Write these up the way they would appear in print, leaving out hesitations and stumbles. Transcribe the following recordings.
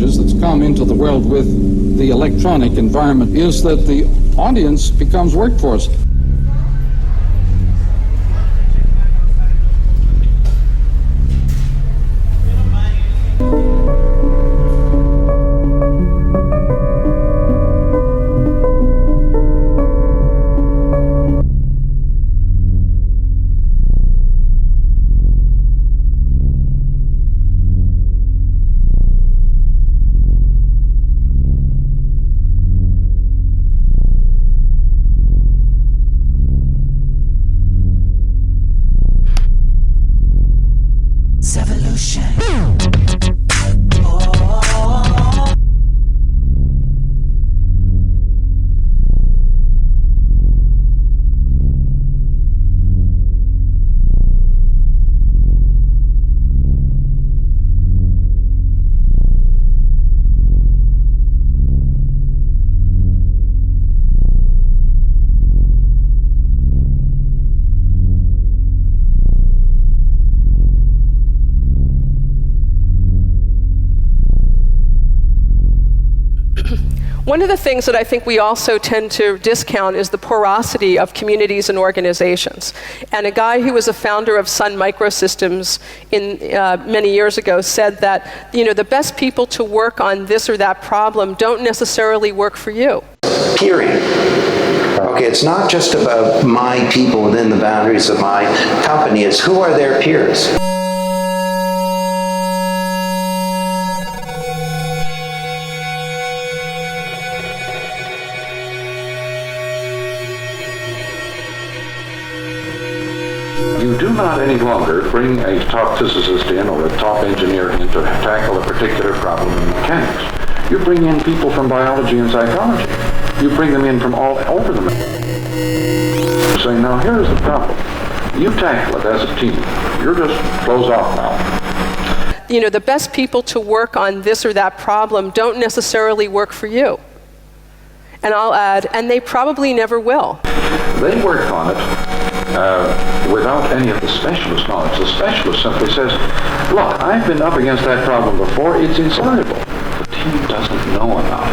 changes that's come into the world with the electronic environment is that the audience becomes workforce. One of the things that I think we also tend to discount is the porosity of communities and organizations. And a guy who was a founder of Sun Microsystems many years ago said that, the best people to work on this or that problem don't necessarily work for you. Period. Okay, it's not just about my people within the boundaries of my company, it's who are their peers. You do not any longer bring a top physicist in or a top engineer in to tackle a particular problem in mechanics. You bring in people from biology and psychology. You bring them in from all over the you say, now here's the problem. You tackle it as a team. You're just closed off now. The best people to work on this or that problem don't necessarily work for you. And I'll add, and they probably never will. They work on it without any of the specialist knowledge. The specialist simply says, look, I've been up against that problem before, it's insoluble. The team doesn't know enough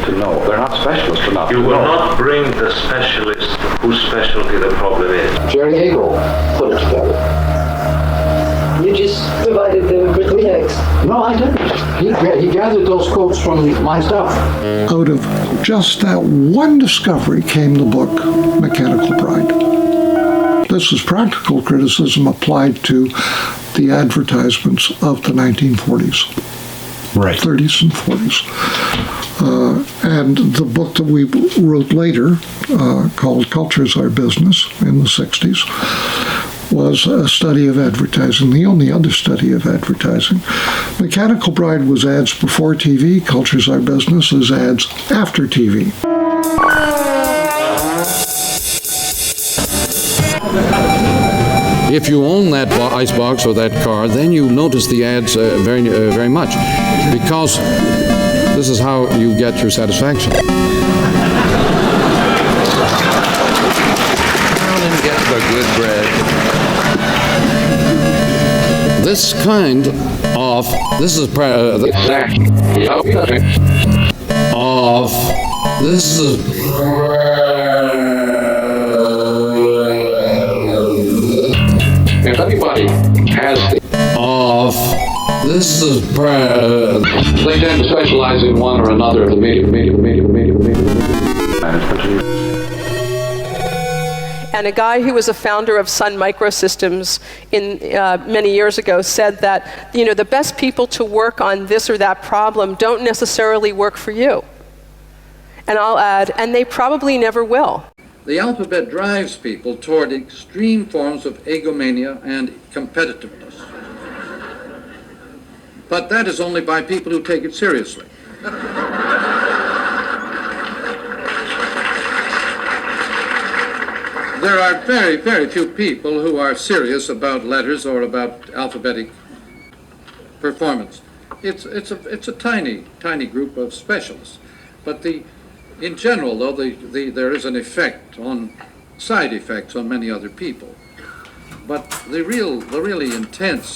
to know. They're not specialists enough. You will not bring the specialist whose specialty the problem is. Jerry Hagel put it together. You just provided them with the text. No, I didn't. He gathered those quotes from my stuff. Out of just that one discovery came the book Mechanical Pride. This is practical criticism applied to the advertisements of the 1940s, right, 30s and 40s. And the book that we wrote later, called Culture's Our Business in the 60s, was a study of advertising, the only other study of advertising. Mechanical Pride was ads before TV, Culture's Our Business is ads after TV. If you own that icebox or that car, then you notice the ads very much, because this is how you get your satisfaction. Down and get the good bread. This kind of, this is If anybody has they tend to specialize in one or another of the medium. And a guy who was a founder of Sun Microsystems many years ago said that, the best people to work on this or that problem don't necessarily work for you. And I'll add, and they probably never will. The alphabet drives people toward extreme forms of egomania and competitiveness. But that is only by people who take it seriously. There are very, very few people who are serious about letters or about alphabetic performance. It's a tiny group of specialists. But in general, though, there is an effect on side effects on many other people. But the really intense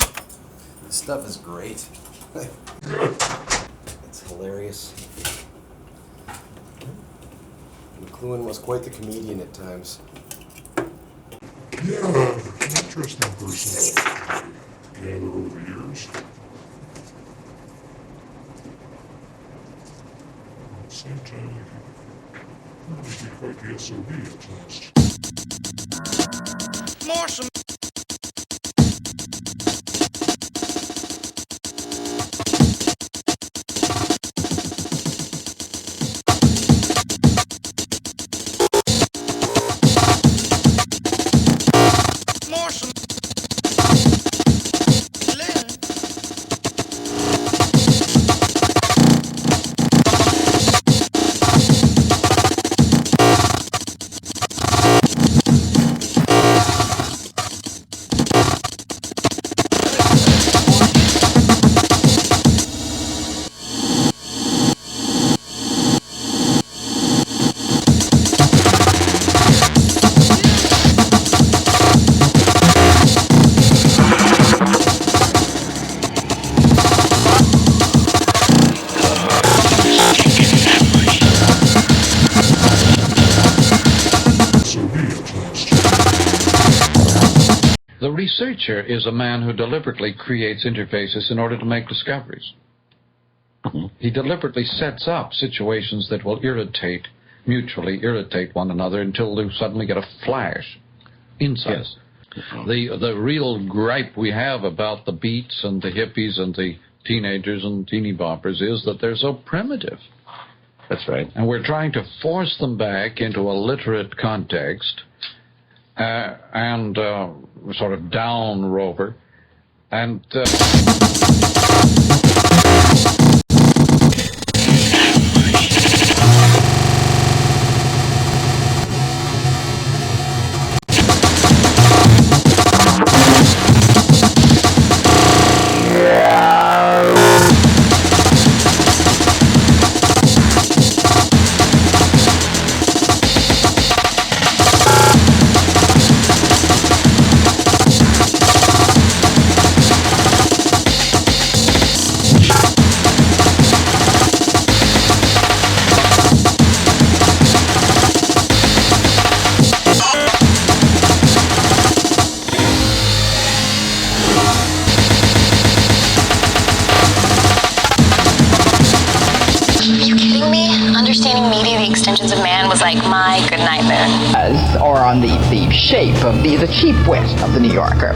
This stuff is great. It's hilarious. McLuhan was quite the comedian at times. Yeah, interesting person gathered over the years. At the same time, he could be quite the SOB at times. Marshall. The researcher is a man who deliberately creates interfaces in order to make discoveries. He deliberately sets up situations that will mutually irritate one another until they suddenly get a flash, insight. Yes. The real gripe we have about the beats and the hippies and the teenagers and teeny boppers is that they're so primitive. That's right. And we're trying to force them back into a literate context and sort of down rover. And like my good nightmare. Or on the shape of the cheap west of the New Yorker.